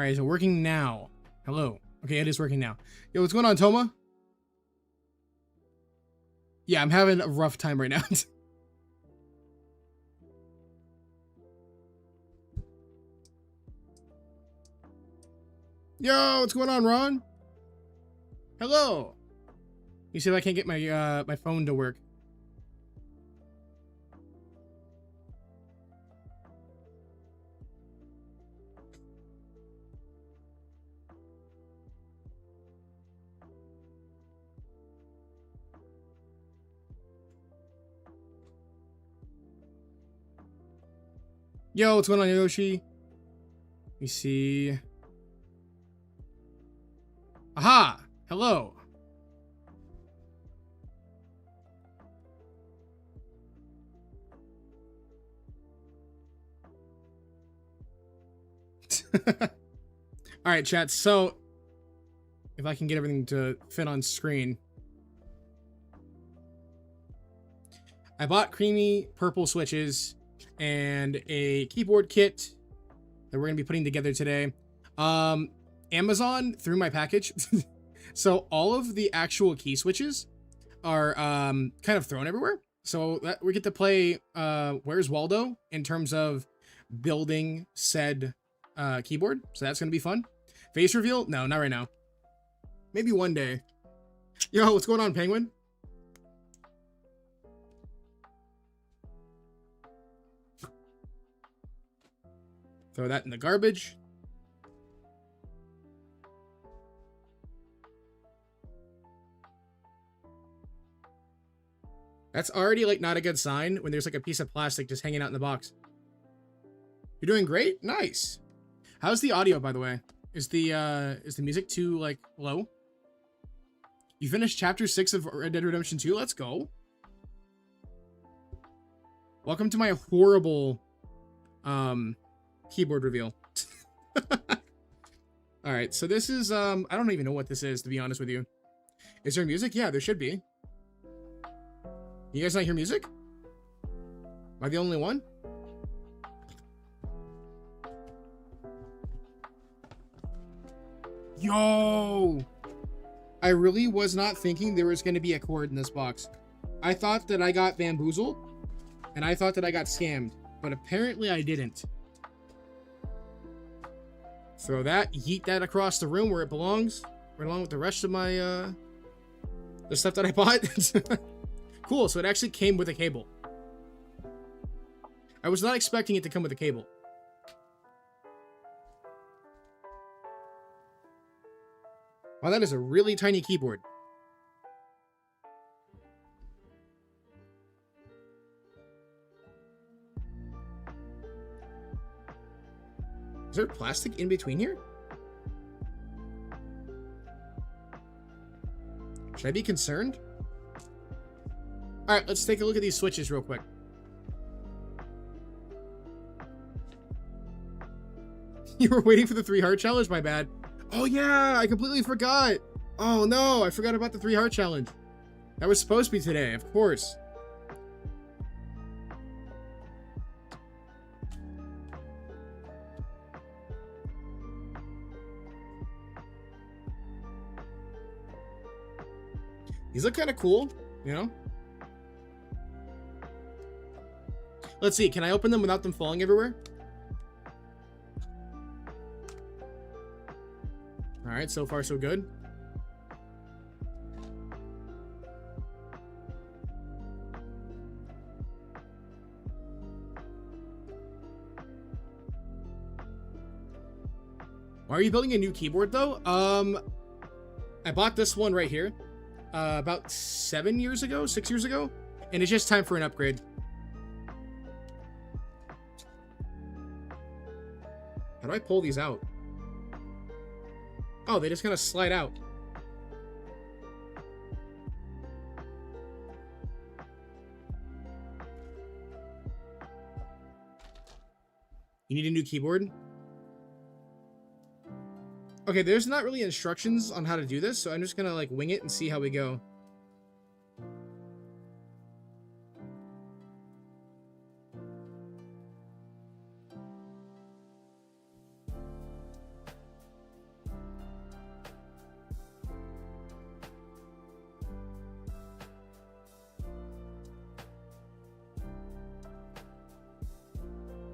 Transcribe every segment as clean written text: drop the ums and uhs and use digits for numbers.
All right, is it working now? Hello. Okay, it is working now. Yo, what's going on, Toma? Yeah, I'm having a rough time right now. Yo, what's going on, Ron? Hello. You see if I can't get my my phone to work. Yo, what's going on, Yoshi? Let me see. Aha! Hello. All right, chat. So, if I can get everything to fit on screen. I bought creamy purple switches and a keyboard kit that we're going to be putting together today. Amazon threw my package. So all of the actual key switches are kind of thrown everywhere. So that we get to play Where's Waldo in terms of building said keyboard. So that's going to be fun. Face reveal? No, not right now. Maybe one day. Yo, what's going on, Penguin? Throw that in the garbage. That's already like not a good sign when there's like a piece of plastic just hanging out in the box. You're doing great? Nice. How's the audio, by the way? Is the music too like low? You finished chapter 6 of Red Dead Redemption 2? Let's go. Welcome to my horrible keyboard reveal. All right, so this is I don't even know what this is, to be honest with you. Is there music? Yeah, there should be. You guys not hear music? Am I the only one? Yo! I really was not thinking there was going to be a cord in this box. I thought that I got bamboozled, and I thought that I got scammed, but apparently I didn't. Throw that, yeet that across the room where it belongs, right along with the rest of my, the stuff that I bought. Cool, so it actually came with a cable. I was not expecting it to come with a cable. Wow, that is a really tiny keyboard. Is there plastic in between here? Should I be concerned? All right, let's take a look at these switches real quick. You were waiting for the 3-heart challenge? My bad. Oh yeah, I completely forgot. Oh no, I forgot about the 3-heart challenge. That was supposed to be today, of course. These look kind of cool, you know? Let's see, can I open them without them falling everywhere? All right, so far so good. Why are you building a new keyboard though? I bought this one right here about 6 years ago, and it's just time for an upgrade. How do I pull these out? Oh, they just kind of slide out. You need a new keyboard? Okay, there's not really instructions on how to do this, so I'm just gonna like wing it and see how we go.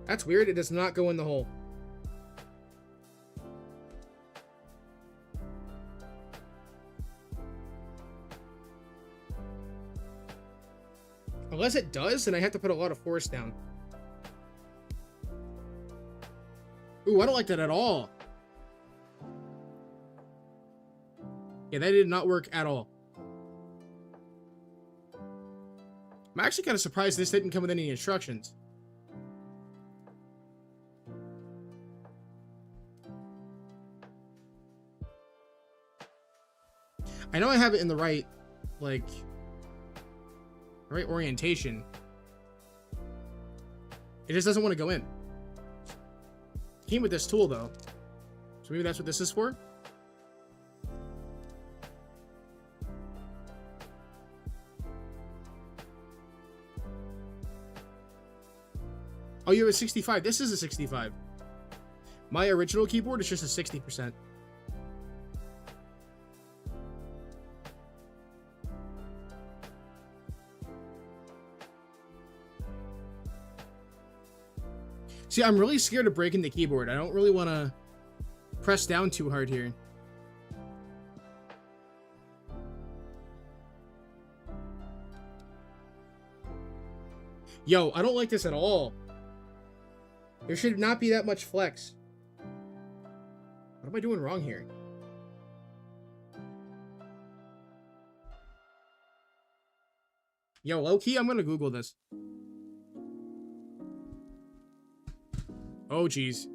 That's weird. It does not go in the hole. Unless it does, then I have to put a lot of force down. Ooh, I don't like that at all. Yeah, that did not work at all. I'm actually kind of surprised this didn't come with any instructions. I know I have it in the right, like, right orientation. It just doesn't want to go in. It came with this tool, though. So maybe that's what this is for? Oh, you have a 65. This is a 65. My original keyboard is just a 60%. See, I'm really scared of breaking the keyboard. I don't really want to press down too hard here. Yo, I don't like this at all. There should not be that much flex. What am I doing wrong here? Yo, low-key, I'm gonna Google this. Oh, geez.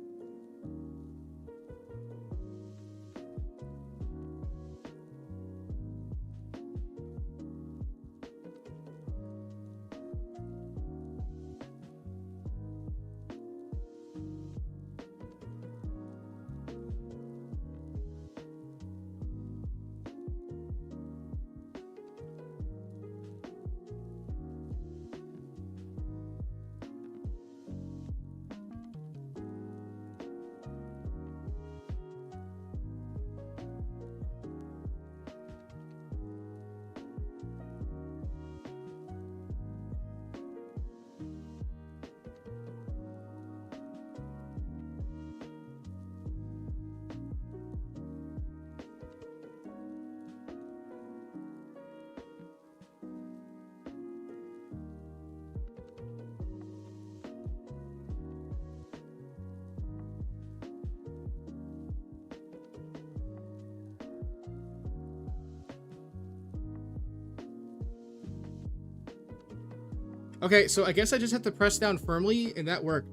Okay, so I guess I just have to press down firmly, and that worked.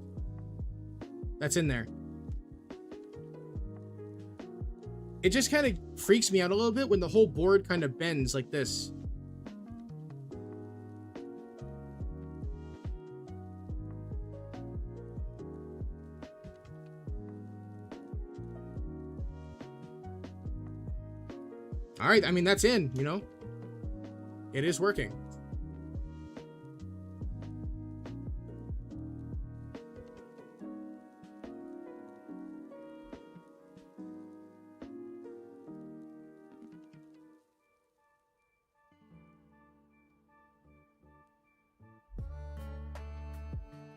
That's in there. It just kind of freaks me out a little bit when the whole board kind of bends like this. All right, I mean, that's in, you know? It is working.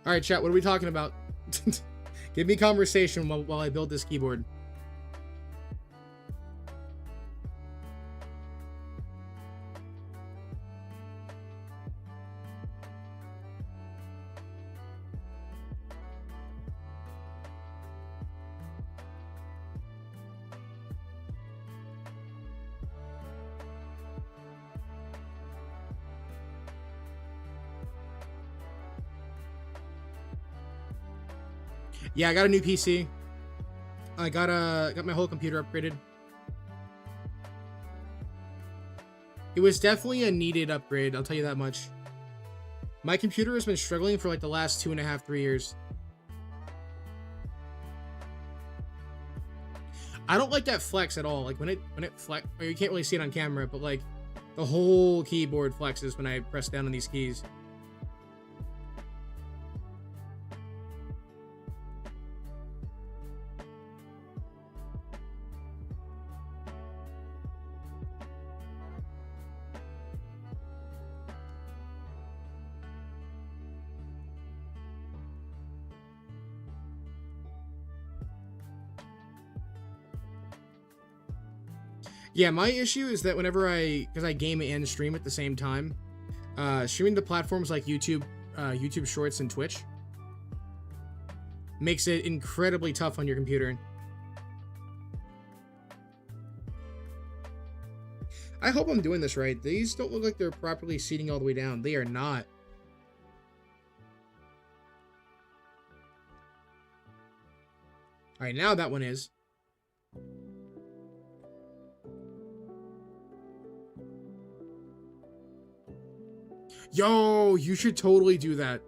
All right, chat, what are we talking about? Give me conversation while I build this keyboard. Yeah, I got a new PC. I got my whole computer upgraded. It was definitely a needed upgrade, I'll tell you that much. My computer has been struggling for like the last 2.5, 3 years. I don't like that flex at all. Like when it flex, or you can't really see it on camera, but like the whole keyboard flexes when I press down on these keys. Yeah, my issue is that whenever because I game and stream at the same time, streaming to platforms like YouTube, YouTube Shorts, and Twitch makes it incredibly tough on your computer. I hope I'm doing this right. These don't look like they're properly seating all the way down. They are not. All right, now that one is. Yo, you should totally do that.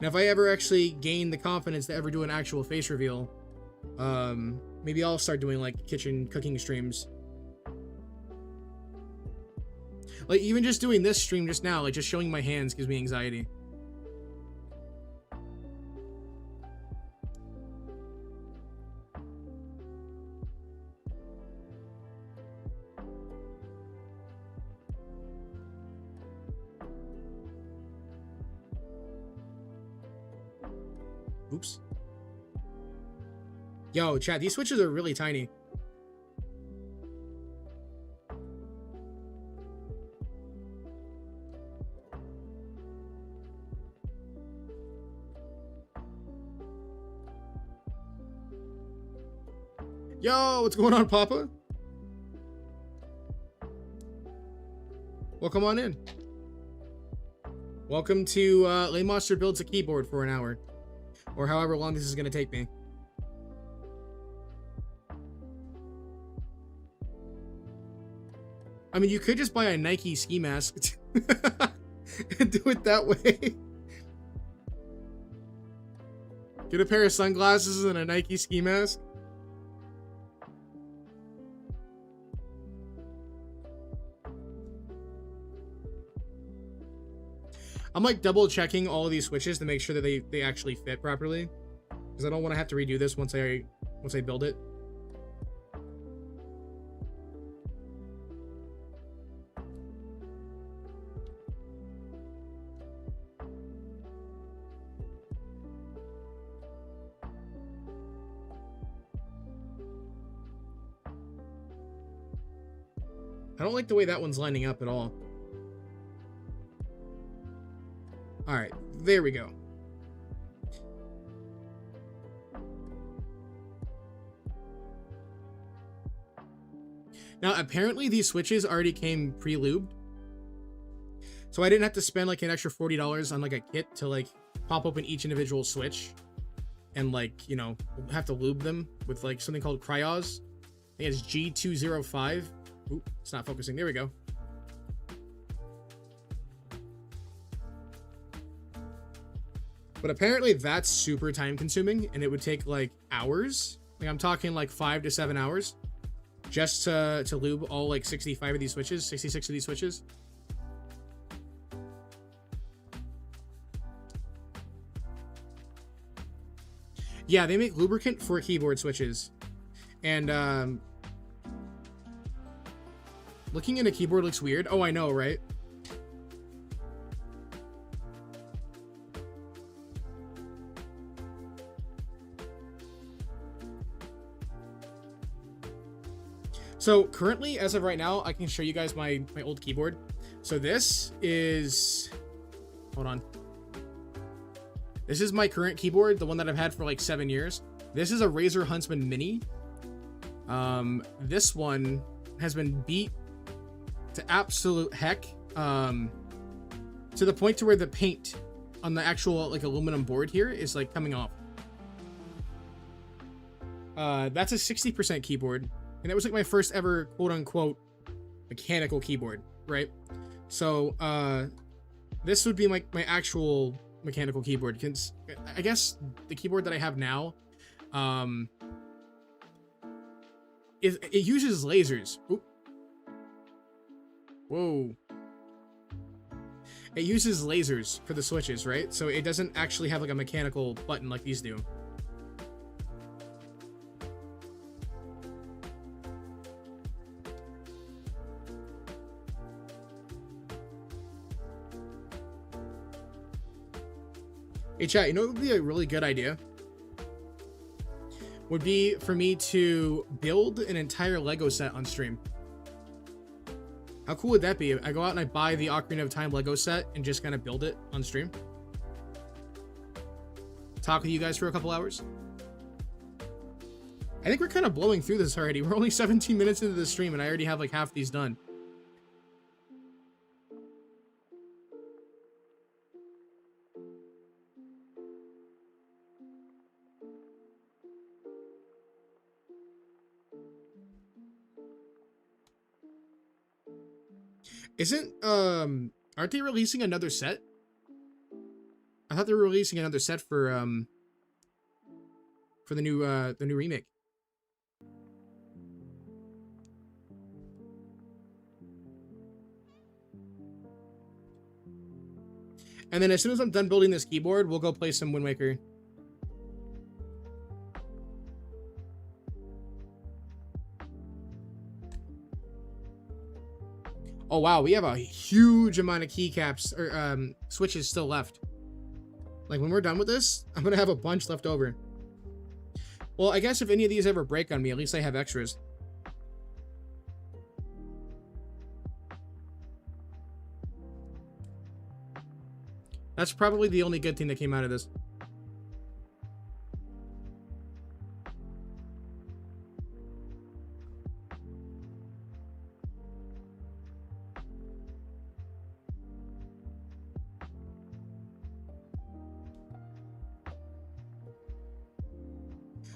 And if I ever actually gain the confidence to ever do an actual face reveal, maybe I'll start doing like kitchen cooking streams. Like even just doing this stream just now, like just showing my hands gives me anxiety. Oops. Yo, chat, these switches are really tiny. Yo, what's going on, Papa? Welcome on in. Welcome to Lay Monster Builds a Keyboard for an hour. Or however long this is going to take me. I mean, you could just buy a Nike ski mask and do it that way. Get a pair of sunglasses and a Nike ski mask. I'm like double checking all of these switches to make sure that they actually fit properly, because I don't want to have to redo this once I build it. I don't like the way that one's lining up at all. All right, there we go. Now, apparently these switches already came pre-lubed. So I didn't have to spend like an extra $40 on like a kit to like pop open each individual switch and like, you know, have to lube them with like something called Cryos. I think it's G205. Oop, it's not focusing. There we go. But apparently that's super time consuming and it would take like hours. Like I'm talking like 5 to 7 hours just to lube all like 65 of these switches, 66 of these switches. Yeah, they make lubricant for keyboard switches. And looking at a keyboard looks weird. Oh, I know, right? So currently, as of right now, I can show you guys my old keyboard. So this is, hold on. This is my current keyboard, the one that I've had for like 7 years. This is a Razer Huntsman Mini. This one has been beat to absolute heck, to the point to where the paint on the actual like aluminum board here is like coming off. That's a 60% keyboard. And that was like my first ever quote-unquote mechanical keyboard, right? So this would be my actual mechanical keyboard. Because I guess the keyboard that I have now, it uses lasers. Oop. Whoa. It uses lasers for the switches, right? So it doesn't actually have like a mechanical button like these do. Hey chat, you know what would be a really good idea? Would be for me to build an entire Lego set on stream. How cool would that be? I go out and I buy the Ocarina of Time Lego set and just kind of build it on stream. Talk with you guys for a couple hours. I think we're kind of blowing through this already. We're only 17 minutes into the stream and I already have like half these done. Aren't they releasing another set? I thought they were releasing another set for the new remake. And then as soon as I'm done building this keyboard, we'll go play some Wind Waker. Oh wow, we have a huge amount of keycaps or switches still left. Like when we're done with this, I'm gonna have a bunch left over. Well, I guess if any of these ever break on me, at least I have extras. That's probably the only good thing that came out of this.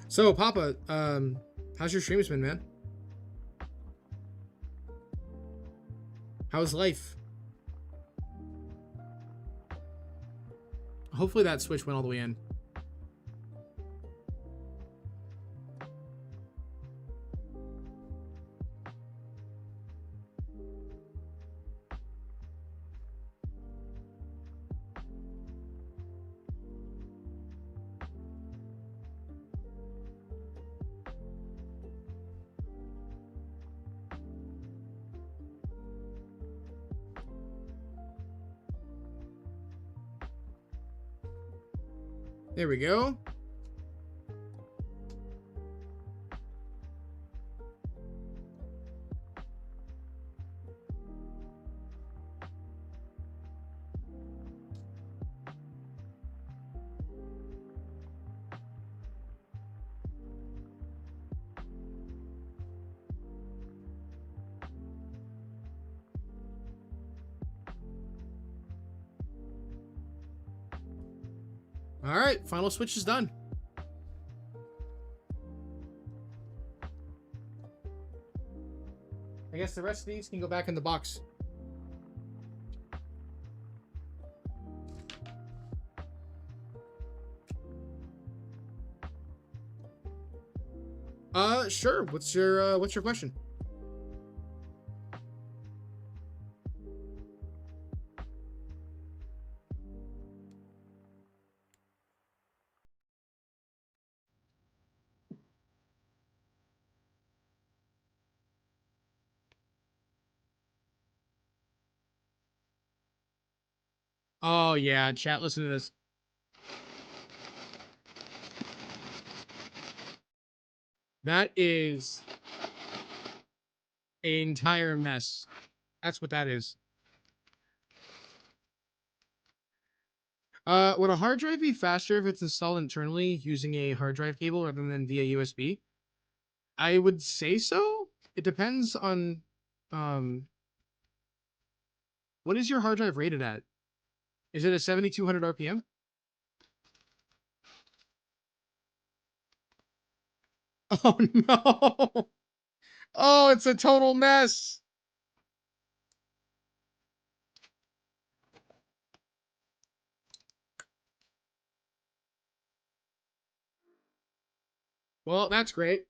So, Papa, how's your streams been, man? How's life? Hopefully that switch went all the way in. There we go. All right, final switch is done. I guess the rest of these can go back in the box. Sure. What's your question? Oh yeah, chat, listen to this. That is an entire mess. That's what that is. Would a hard drive be faster if it's installed internally using a hard drive cable rather than via USB? I would say so. It depends on, um, what is your hard drive rated at? Is it a 7200 RPM? Oh no! Oh, it's a total mess. Well, that's great.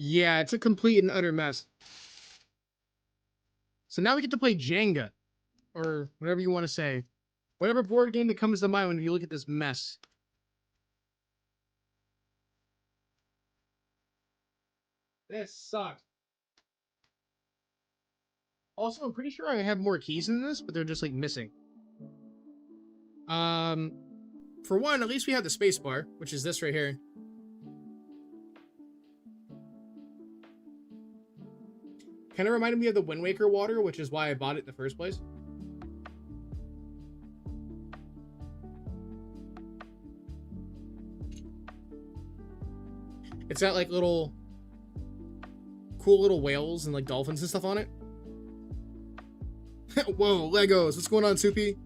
Yeah, it's a complete and utter mess. So now we get to play Jenga, or whatever you want to say. Whatever board game that comes to mind when you look at this mess. This sucks. Also, I'm pretty sure I have more keys in this, but they're just like missing. For one, at least we have the space bar, which is this right here. Kind of reminded me of the Wind Waker water, which is why I bought it in the first place. It's got like little cool little whales and like dolphins and stuff on it. Whoa, Legos. What's going on, Soupy?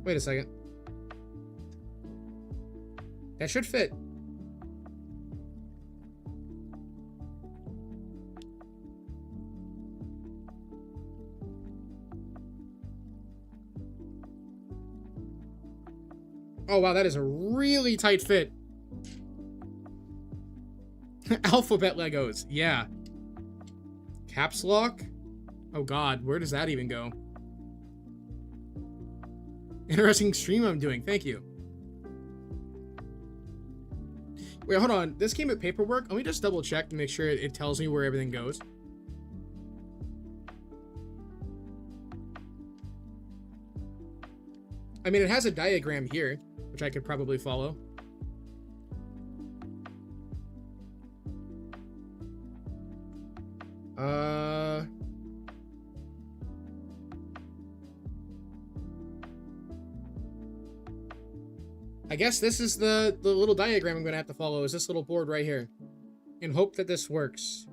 Wait a second. That should fit. Oh, wow, that is a really tight fit. Alphabet Legos, yeah. Caps lock? Oh god, where does that even go? Interesting stream I'm doing, thank you. Wait, hold on. This came with paperwork. Let me just double check to make sure it tells me where everything goes. I mean, it has a diagram here, which I could probably follow. I guess this is the little diagram I'm going to have to follow, is this little board right here. And hope that this works.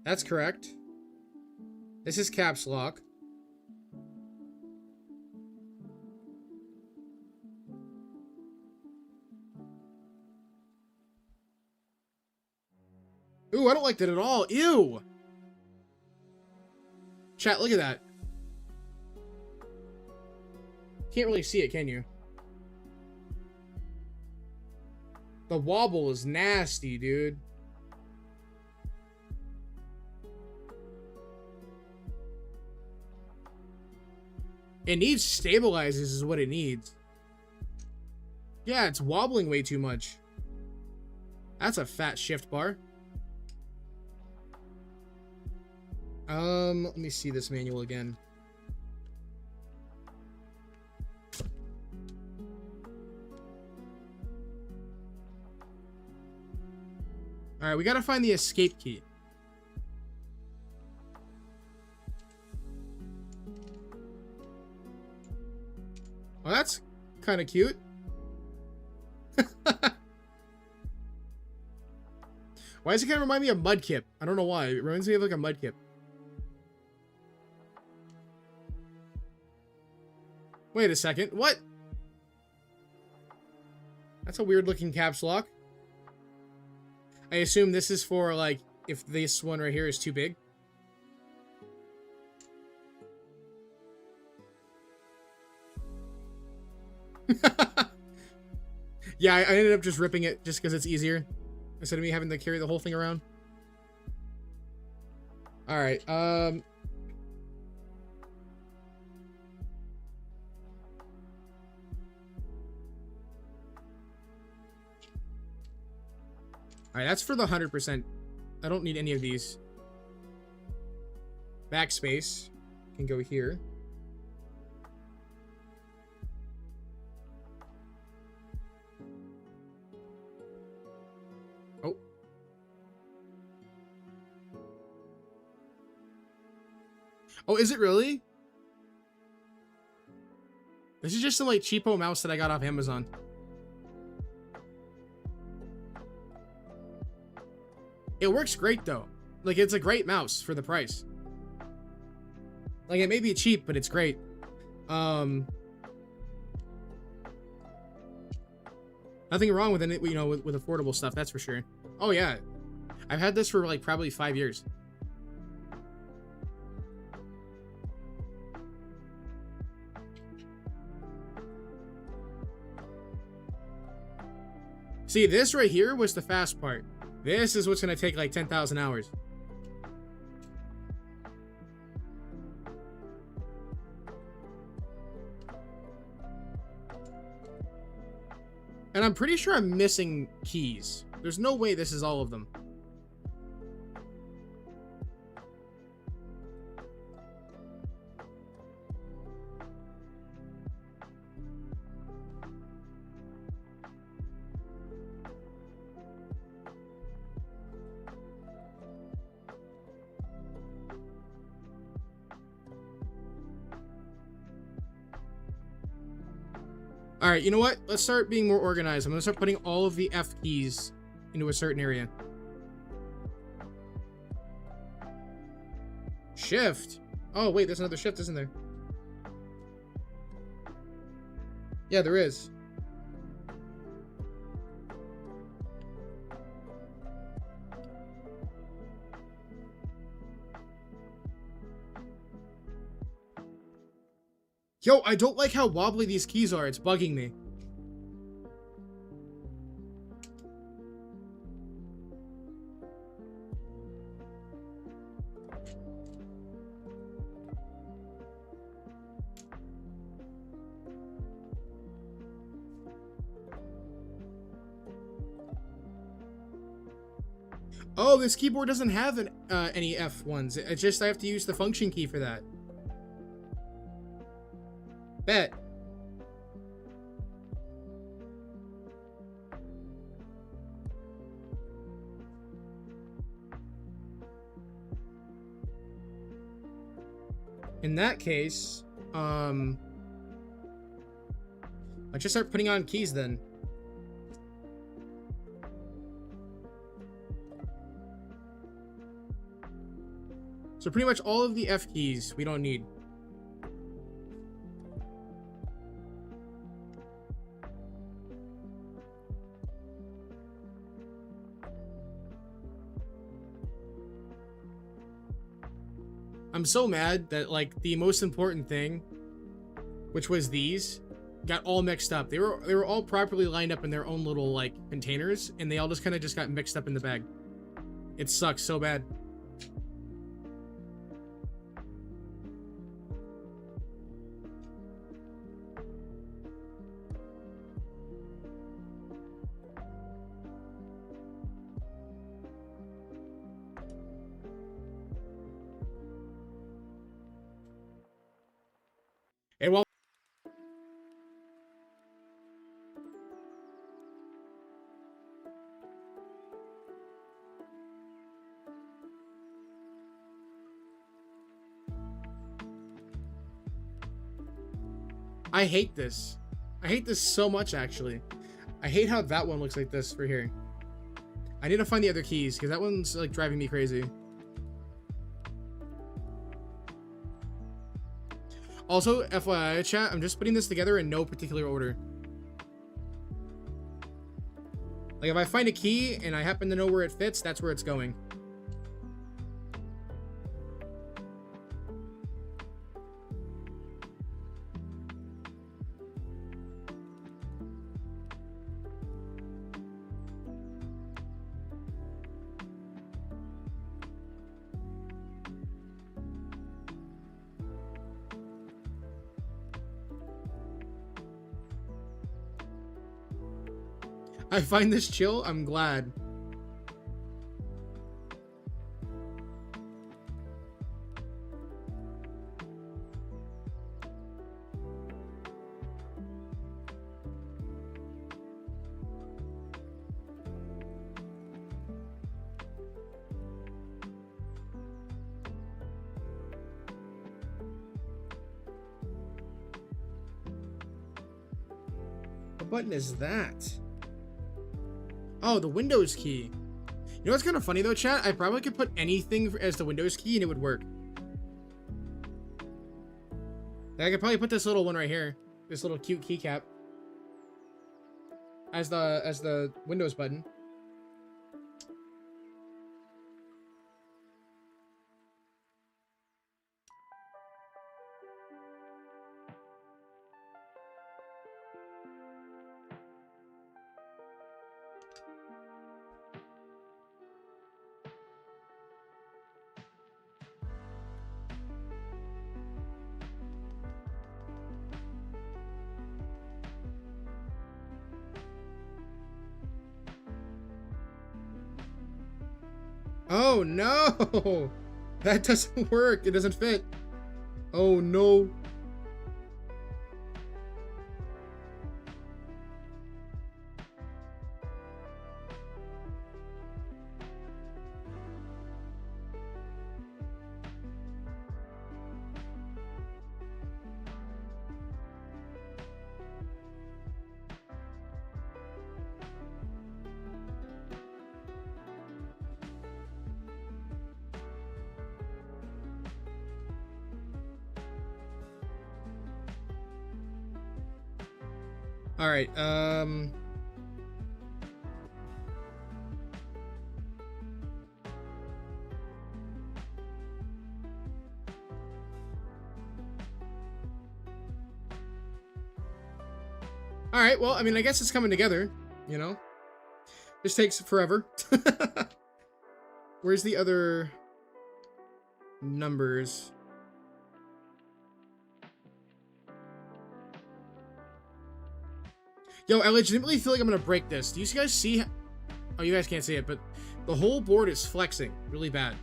That's correct. This is caps lock. Ooh, I don't like that at all. Ew! Chat, look at that. Can't really see it, can you? The wobble is nasty, dude. It needs stabilizers is what it needs. Yeah, it's wobbling way too much. That's a fat shift bar. Let me see this manual again. All right, we gotta find the escape key. Well, that's kind of cute. Why does it kind of remind me of Mudkip? I don't know why. It reminds me of like a Mudkip. Wait a second. What? That's a weird looking caps lock. I assume this is for, like, if this one right here is too big. Yeah, I ended up just ripping it just because it's easier. Instead of me having to carry the whole thing around. Alright, Alright, that's for the 100%. I don't need any of these. Backspace can go here. Oh. Oh, is it really? This is just some like cheapo mouse that I got off Amazon. It works great though. Like, it's a great mouse for the price. Like, it may be cheap, but it's great. Nothing wrong with it, you know, with affordable stuff, that's for sure. Oh yeah. I've had this for like probably 5 years. See, this right here was the fast part. This is what's gonna take like 10,000 hours. And I'm pretty sure I'm missing keys. There's no way this is all of them. All right, you know what? Let's start being more organized. I'm gonna start putting all of the F keys into a certain area. Shift? Oh, wait, there's another shift, isn't there? Yeah, there is. Yo, I don't like how wobbly these keys are. It's bugging me. Oh, this keyboard doesn't have any F ones. It's just I have to use the function key for that. Bet. In that case, let's just start putting on keys then. So pretty much all of the F keys we don't need. I'm so mad that like the most important thing, which was these, got all mixed up. They were all properly lined up in their own little like containers, and they all just kind of got mixed up in the bag. It sucks so bad. Hey, well, I hate this. I hate this so much, actually. I hate how that one looks like this for here. I need to find the other keys, because that one's, like, driving me crazy. Also, FYI, chat, I'm just putting this together in no particular order. Like, if I find a key, and I happen to know where it fits, that's where it's going. I find this chill, I'm glad. What button is that? Oh, the Windows key. You know what's kind of funny though, chat? I probably could put anything as the Windows key and it would work. I could probably put this little one right here, this little cute keycap, as the Windows button. Oh no! That doesn't work. It doesn't fit. Oh no. All right. All right. Well, I mean, I guess it's coming together, you know? This takes forever. Where's the other numbers? Yo, I legitimately feel like I'm gonna break this. Do you guys see? Oh, you guys can't see it, but the whole board is flexing really bad.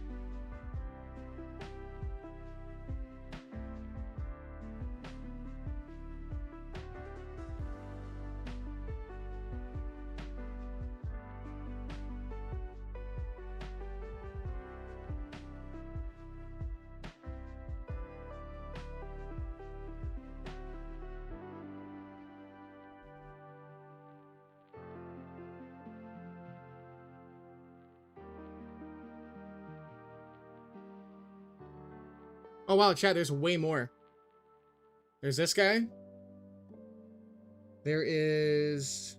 Oh wow, chat, there's way more. There's this guy. There is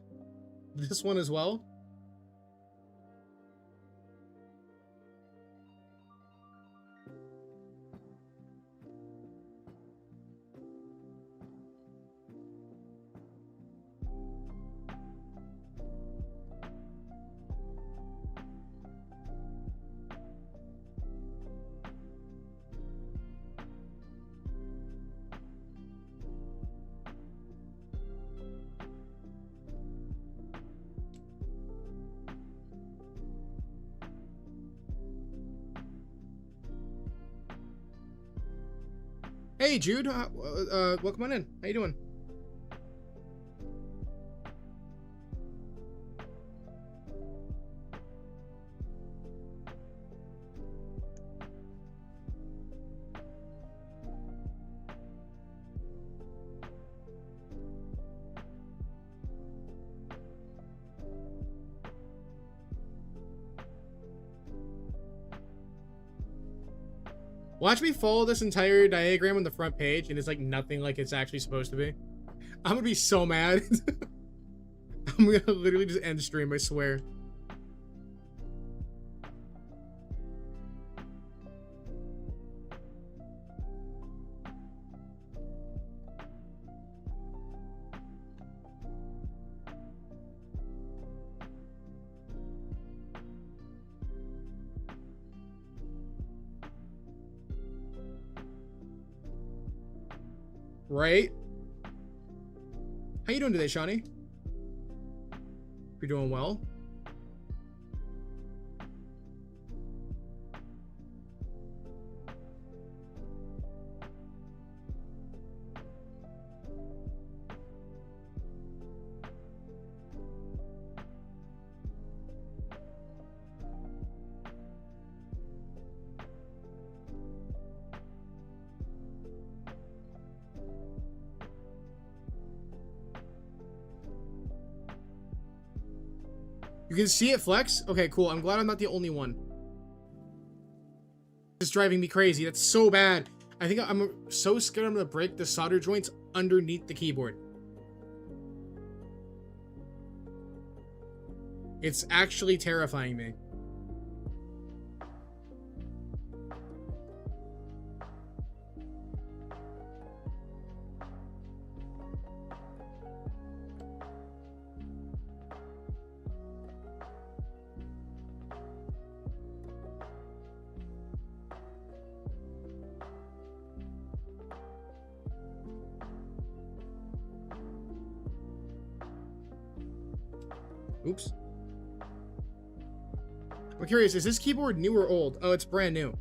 this one as well. Hey, Jude. Welcome on in. How you doing? Watch me follow this entire diagram on the front page, and it's like nothing like it's actually supposed to be. I'm gonna be so mad. I'm gonna literally just end stream, I swear. Right? How you doing today, Shawnee? You're doing well? You can see it flex? Okay, cool. I'm glad I'm not the only one. It's driving me crazy. That's so bad. I think I'm so scared I'm gonna break the solder joints underneath the keyboard. It's actually terrifying me. Oops. I'm curious, is this keyboard new or old? Oh, it's brand new.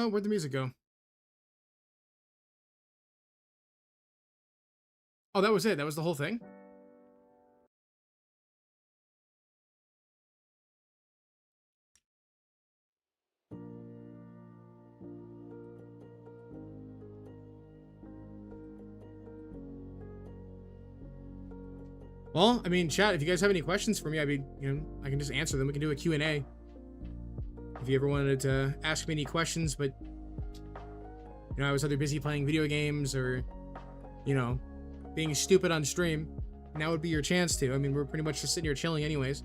Where'd the music go? Oh, that was it. That was the whole thing? Well, I mean, chat, if you guys have any questions for me, I mean, you know, I can just answer them. We can do a Q&A. If you ever wanted to ask me any questions, but, you know, I was either busy playing video games or, you know, being stupid on stream, now would be your chance to. I mean, we're pretty much just sitting here chilling anyways.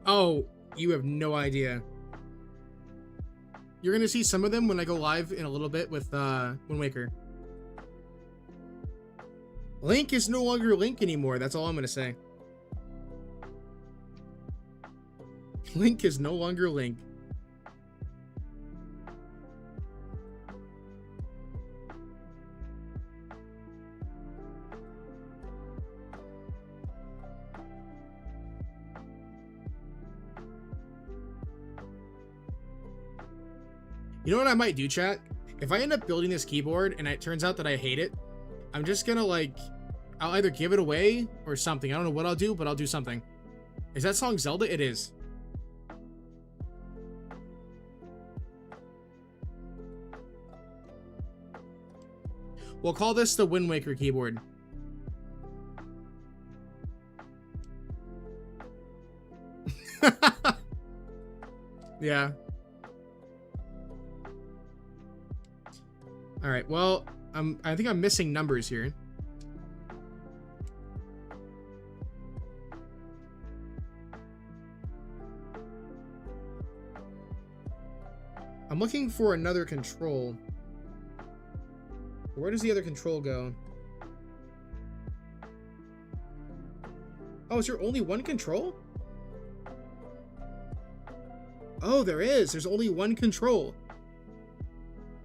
Oh, you have no idea. You're gonna see some of them when I go live in a little bit with Wind Waker. Link is no longer Link anymore. That's all I'm gonna say. Link is no longer Link. You know what I might do, chat? If I end up building this keyboard and it turns out that I hate it, I'm just gonna like, I'll either give it away or something. I don't know what I'll do, but I'll do something. Is that song Zelda? It is. We'll call this the Wind Waker keyboard. Yeah. All right. Well, I think I'm missing numbers here. I'm looking for another control. Where does the other control go? Oh, is there only one control? Oh, there is. There's only one control.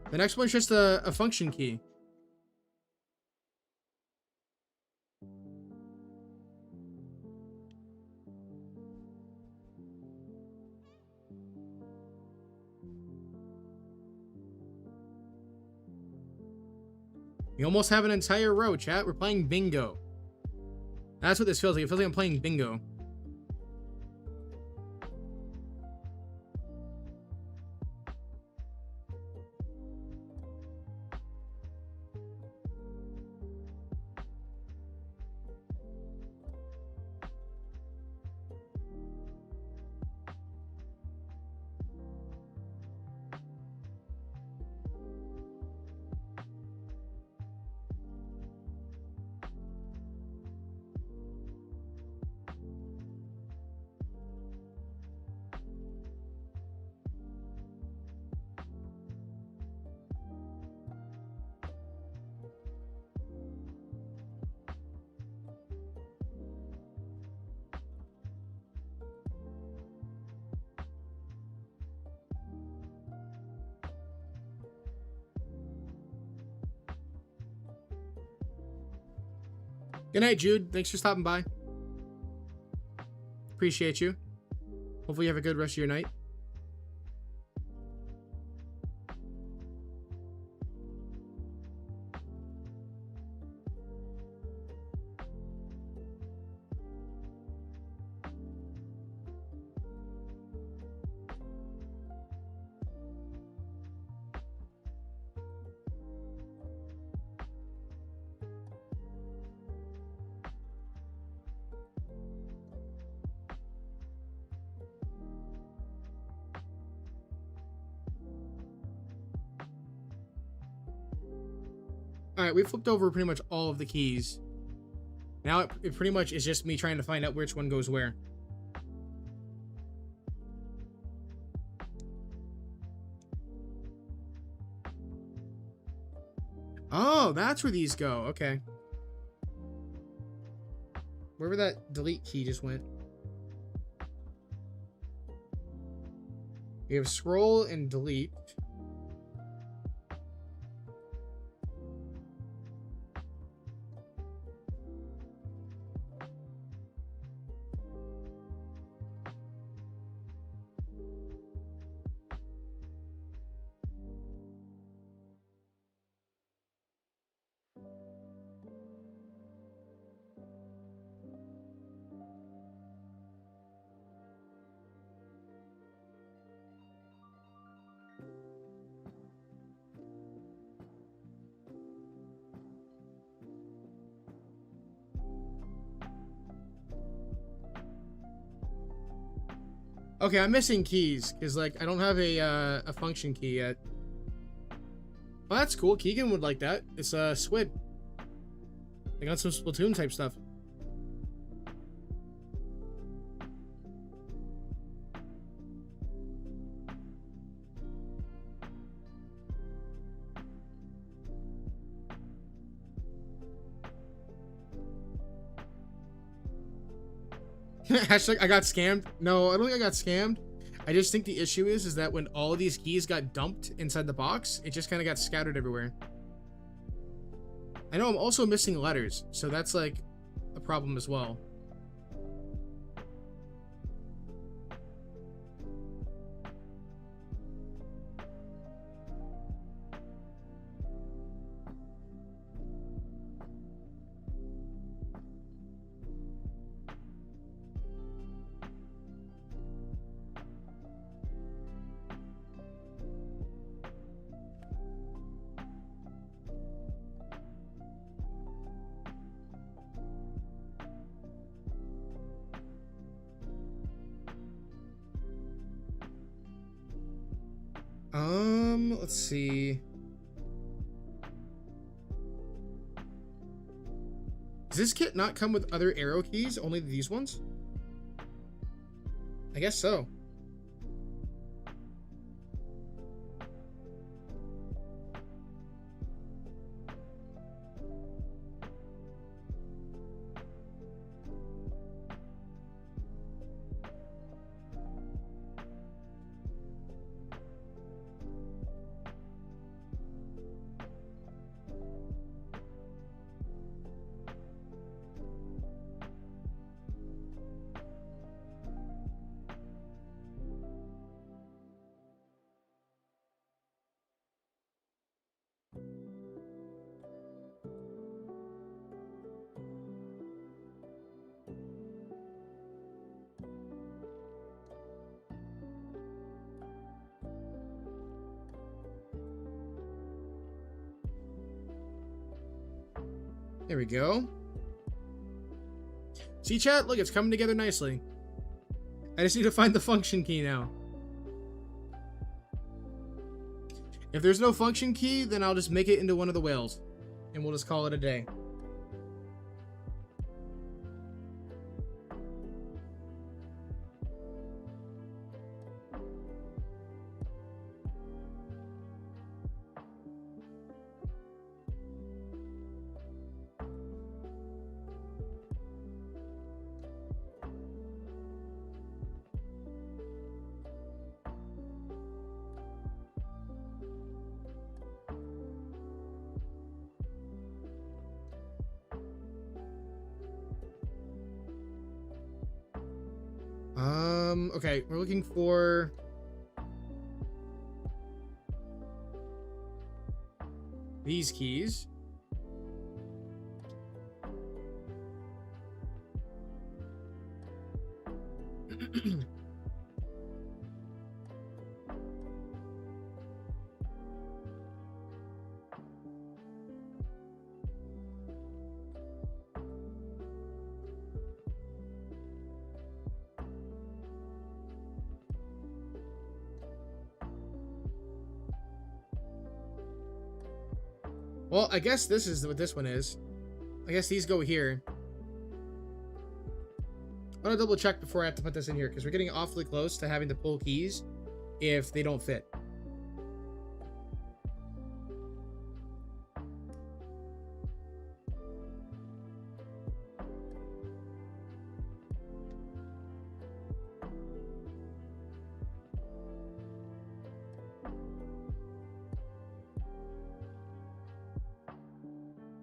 The next one's just a function key. We almost have an entire row, chat. We're playing bingo. That's what this feels like. It feels like I'm playing bingo. Good night, Jude. Thanks for stopping by. Appreciate you. Hopefully you have a good rest of your night. Alright, we flipped over pretty much all of the keys. Now it pretty much is just me trying to find out which one goes where. Oh, that's where these go. Okay. Wherever that delete key just went. We have scroll and delete. Okay, I'm missing keys because like I don't have a function key yet. Well, that's cool. Keegan would like that. It's Squid. I got some Splatoon type stuff. Hashtag I got scammed. No, I don't think I got scammed. I just think the issue is that when all of these keys got dumped inside the box, it just kind of got scattered everywhere. I know I'm also missing letters, so that's like a problem as well. Let's see. Does this kit not come with other arrow keys? Only these ones? I guess so. There we go. See, chat? Look, it's coming together nicely. I just need to find the function key now. If there's no function key, then I'll just make it into one of the whales. And we'll just call it a day. Okay, we're looking for... these keys. Well, I guess this is what this one is. I guess these go here. I want to double check before I have to put this in here, because we're getting awfully close to having to pull keys if they don't fit.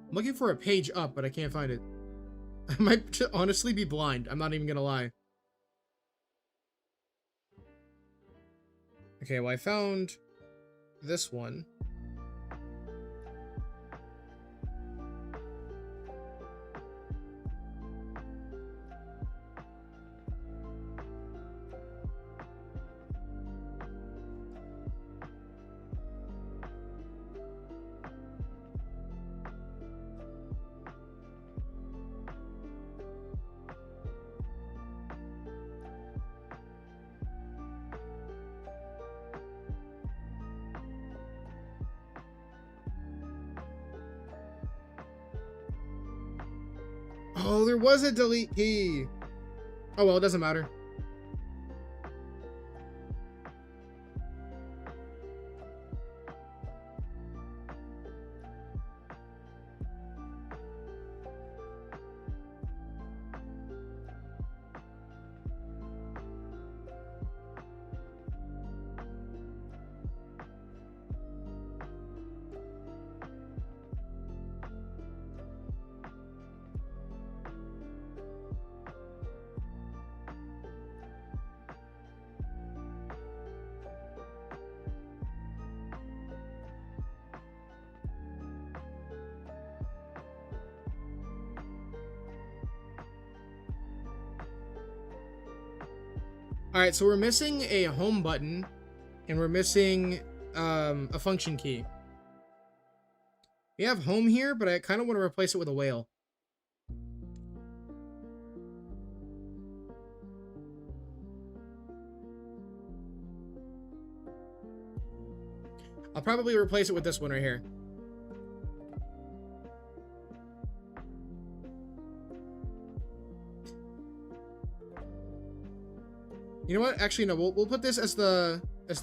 I'm looking for a page up, but I can't find it. I might honestly be blind. I'm not even gonna lie. Okay, well, I found this one. Oh, there was a delete key. Oh, well, it doesn't matter. All right, so we're missing a home button, and we're missing a function key. We have home here, but I kind of want to replace it with a whale. I'll probably replace it with this one right here. You know what? Actually, no. We'll put this as the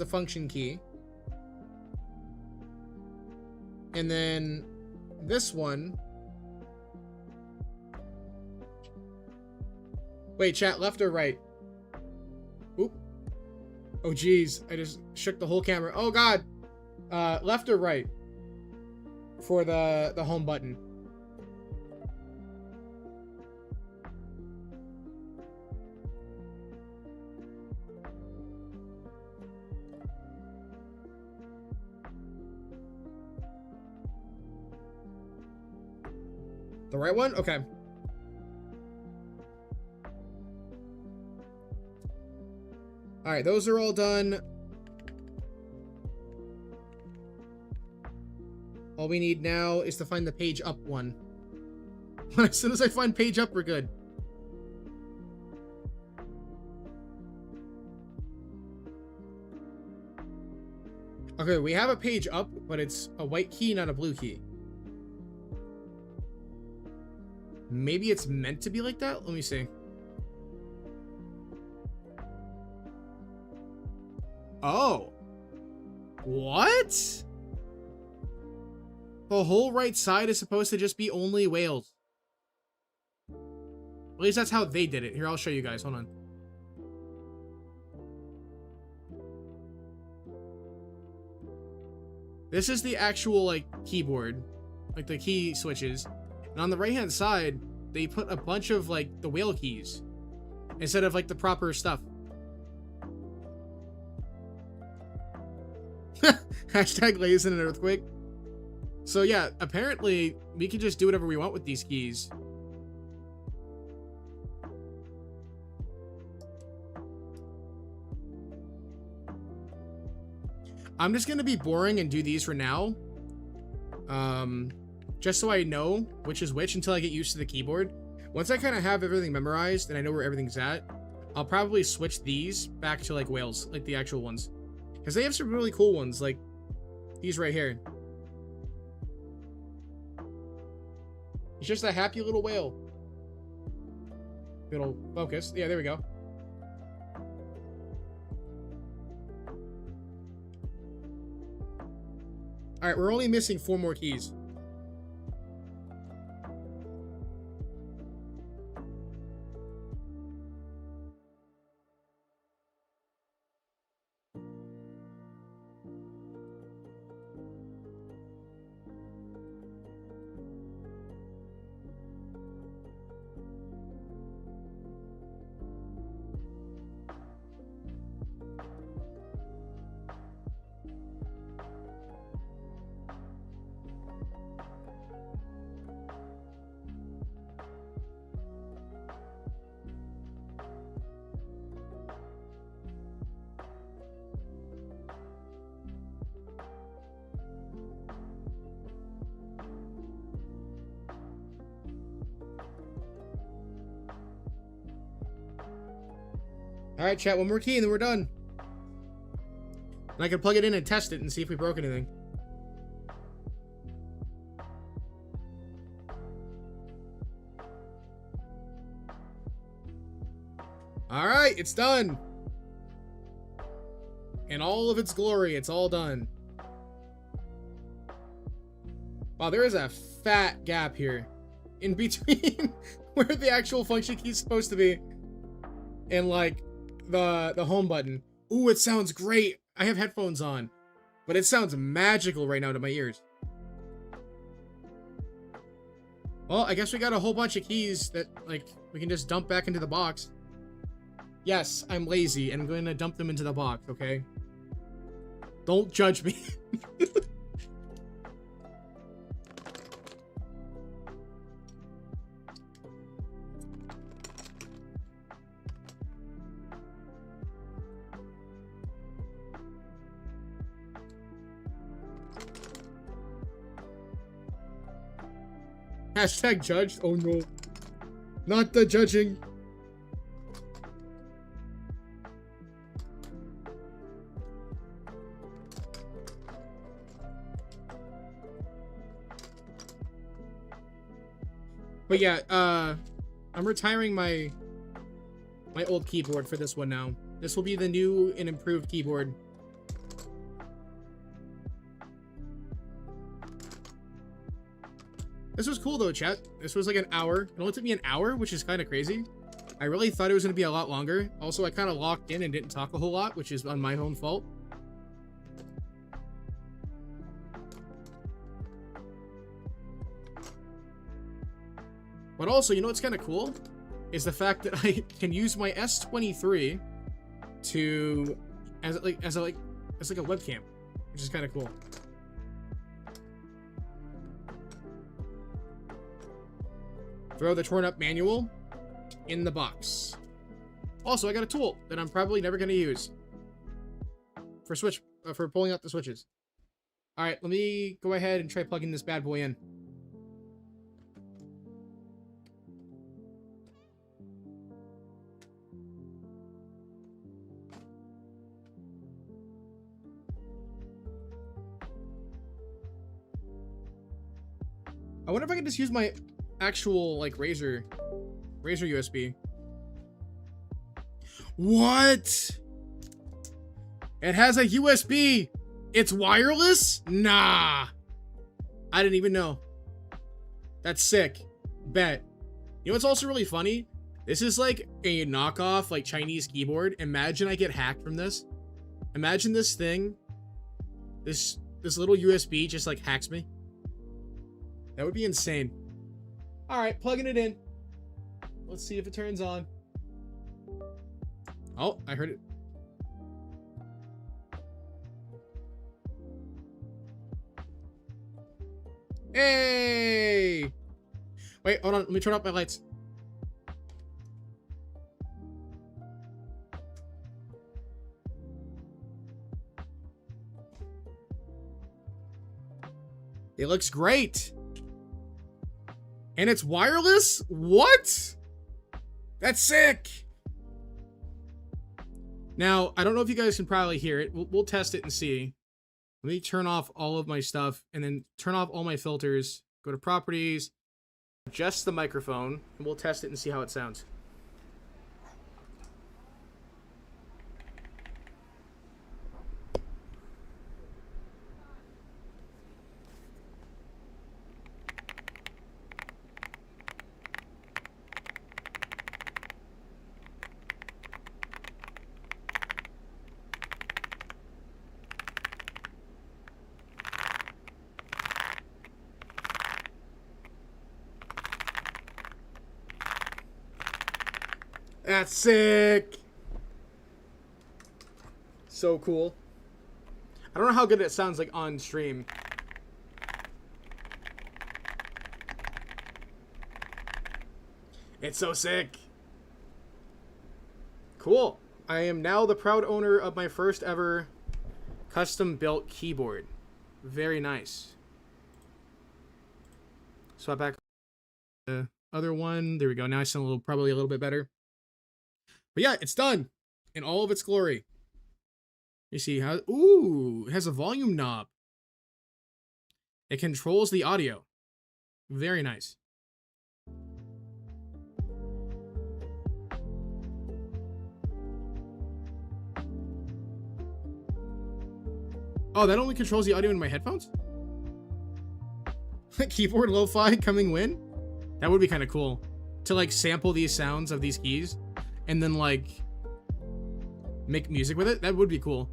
function key, and then this one. Wait, chat. Left or right? Oop. Oh, geez. I just shook the whole camera. Oh God. Left or right for the home button? The right one? Okay. All right, those are all done. All we need now is to find the page up one. As soon as I find page up, we're good. Okay, we have a page up, but it's a white key, not a blue key. Maybe it's meant to be like that? Let me see. Oh. What? The whole right side is supposed to just be only whales. At least that's how they did it. Here, I'll show you guys. Hold on. This is the actual, like, keyboard. Like, the key switches. And on the right-hand side, they put a bunch of, like, the whale keys. Instead of, like, the proper stuff. Hashtag lays in an earthquake. So yeah, apparently we can just do whatever we want with these keys. I'm just gonna be boring and do these for now. Just so I know which is which until I get used to the keyboard. Once I kind of have everything memorized and I know where everything's at, I'll probably switch these back to like whales, like the actual ones. Because they have some really cool ones, like these right here. It's just a happy little whale. It'll focus. Yeah, there we go. Alright, we're only missing 4 more keys. Alright, chat, one more key and then we're done. And I can plug it in and test it and see if we broke anything. Alright, it's done. In all of its glory, it's all done. Wow, there is a fat gap here in between where the actual function key is supposed to be and like the home button. Ooh, it sounds great. I have headphones on, but it sounds magical right now to my ears. Well, I guess we got a whole bunch of keys that like we can just dump back into the box. Yes, I'm lazy and I'm going to dump them into the box, okay? Don't judge me. Hashtag judged. Oh no. Not the judging. But yeah, I'm retiring my old keyboard for this one now. This will be the new and improved keyboard. This was cool though, chat. This was like an hour. It only took me an hour, which is kind of crazy. I really thought it was going to be a lot longer. Also, I kind of locked in and didn't talk a whole lot, which is on my own fault. But also, you know what's kind of cool? Is the fact that I can use my S23 to as like a webcam, which is kind of cool. Throw the torn up manual in the box. Also, I got a tool that I'm probably never going to use for pulling out the switches. All right, let me go ahead and try plugging this bad boy in. I wonder if I can just use my actual like Razer USB. What? It has a USB. It's wireless? Nah. I didn't even know. That's sick. Bet. You know what's also really funny? This is like a knockoff like Chinese keyboard. Imagine I get hacked from this. Imagine this thing. This little USB just like hacks me. That would be insane. All right, plugging it in. Let's see if it turns on. Oh, I heard it. Hey! Wait, hold on. Let me turn off my lights. It looks great. And it's wireless? What? That's sick. Now, I don't know if you guys can probably hear it. We'll test it and see. Let me turn off all of my stuff and then turn off all my filters. Go to properties, adjust the microphone, and we'll test it and see how it sounds. That's sick. So cool. I don't know how good it sounds like on stream. It's so sick. Cool. I am now the proud owner of my first ever custom built keyboard. Very nice. Swap back the other one. There we go. Now I sound probably a little bit better. But yeah, it's done in all of its glory. You see how, ooh, it has a volume knob. It controls the audio. Very nice. Oh, that only controls the audio in my headphones? Keyboard lo-fi coming win? That would be kind of cool. To like sample these sounds of these keys and then like make music with it. That would be cool.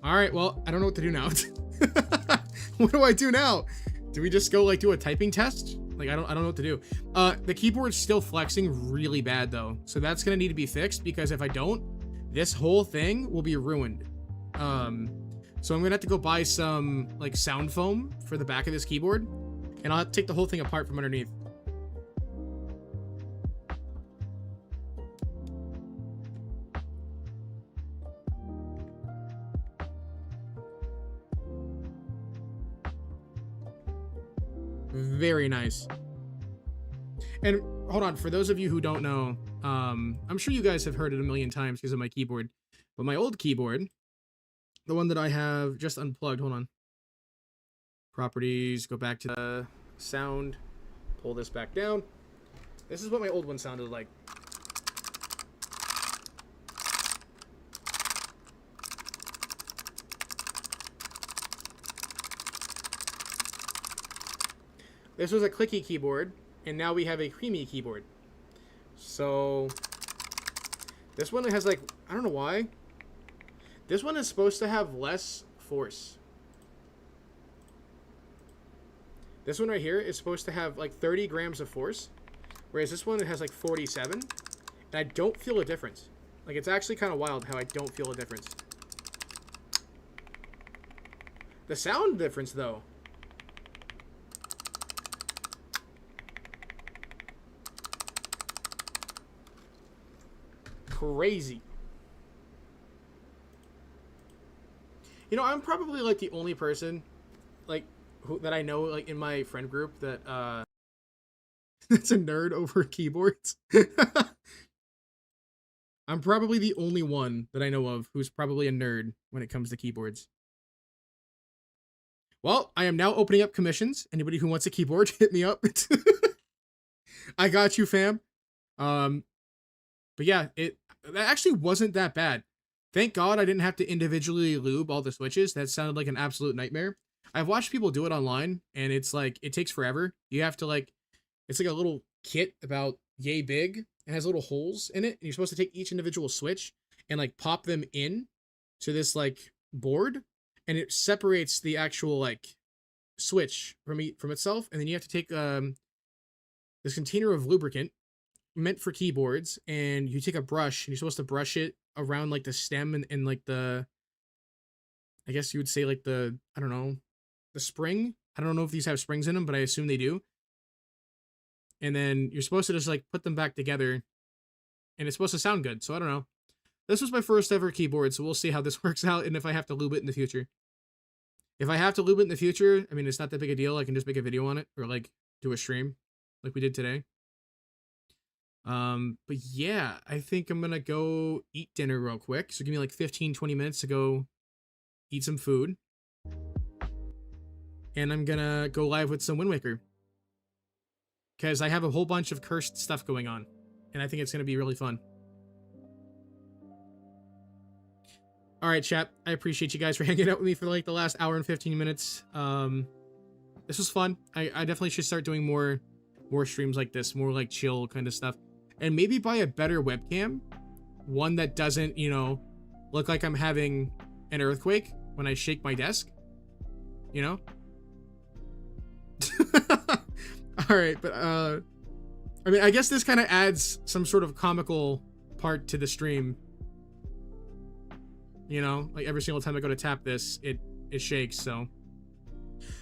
All right, well, I don't know what to do now. What do I do now? Do we just go like do a typing test? Like I don't know what to do. The keyboard's still flexing really bad though. So that's gonna need to be fixed because if I don't, this whole thing will be ruined. So I'm gonna have to go buy some like sound foam for the back of this keyboard and I'll have to take the whole thing apart from underneath. Very nice. And hold on, for those of you who don't know, I'm sure you guys have heard it a million times because of my keyboard, but my old keyboard, the one that I have just unplugged, hold on. Properties, go back to the sound, pull this back down. This is what my old one sounded like. This was a clicky keyboard, and now we have a creamy keyboard. So, this one has like, I don't know why. This one is supposed to have less force. This one right here is supposed to have like 30 grams of force, whereas this one has like 47, and I don't feel a difference. Like, it's actually kind of wild how I don't feel a difference. The sound difference, though. Crazy. You know, I'm probably like the only person like that I know like in my friend group that that's a nerd over keyboards. I'm probably the only one that I know of who's probably a nerd when it comes to keyboards. Well, I am now opening up commissions. Anybody who wants a keyboard, hit me up. I got you, fam. But yeah, that actually wasn't that bad. Thank God I didn't have to individually lube all the switches. That sounded like an absolute nightmare. I've watched people do it online, and it's like, it takes forever. You have to like, it's like a little kit about yay big, and has little holes in it, and you're supposed to take each individual switch and like pop them in to this like board, and it separates the actual like switch from itself, and then you have to take this container of lubricant meant for keyboards, and you take a brush and you're supposed to brush it around like the stem and like the I guess you would say like the, I don't know, the spring. I don't know if these have springs in them, but I assume they do. And then you're supposed to just like put them back together and it's supposed to sound good. So I don't know. This was my first ever keyboard, so we'll see how this works out and if I have to lube it in the future. If I have to lube it in the future, I mean, it's not that big a deal. I can just make a video on it or like do a stream like we did today. But yeah, I think I'm gonna go eat dinner real quick. So give me like 15-20 minutes to go eat some food. And I'm gonna go live with some Wind Waker. Because I have a whole bunch of cursed stuff going on. And I think it's gonna be really fun. Alright, chat. I appreciate you guys for hanging out with me for like the last hour and 15 minutes. This was fun. I definitely should start doing more streams like this, more like chill kind of stuff. And maybe buy a better webcam. One that doesn't, you know, look like I'm having an earthquake when I shake my desk. You know? Alright, but I mean, I guess this kind of adds some sort of comical part to the stream. You know, like every single time I go to tap this, it shakes, so.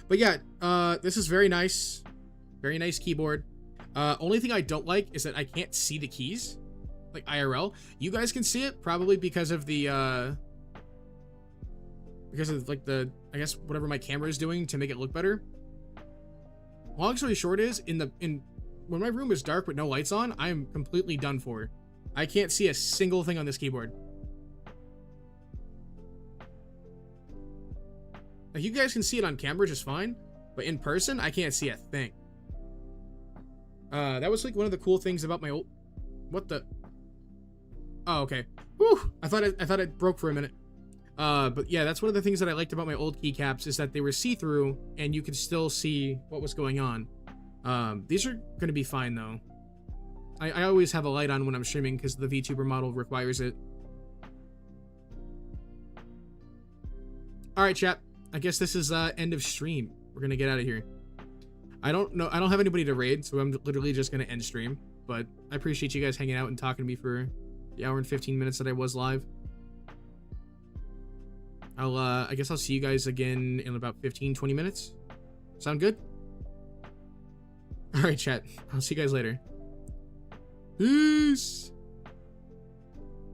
But yeah, this is very nice. Very nice keyboard. Only thing I don't like is that I can't see the keys. Like IRL. You guys can see it, probably because of the, like the, I guess, whatever my camera is doing to make it look better. Long story short is, when my room is dark with no lights on, I am completely done for. I can't see a single thing on this keyboard. Like, you guys can see it on camera just fine, but in person, I can't see a thing. That was like one of the cool things about my old... What the... Oh, okay. Whew! I thought it broke for a minute. But yeah, that's one of the things that I liked about my old keycaps is that they were see-through and you could still see what was going on. These are gonna be fine though. I always have a light on when I'm streaming because the VTuber model requires it. Alright, chat. I guess this is end of stream. We're gonna get out of here. I don't know. I don't have anybody to raid, so I'm literally just gonna end stream. But I appreciate you guys hanging out and talking to me for the hour and 15 minutes that I was live. I guess I'll see you guys again in about 15-20 minutes. Sound good? Alright, chat. I'll see you guys later. Peace!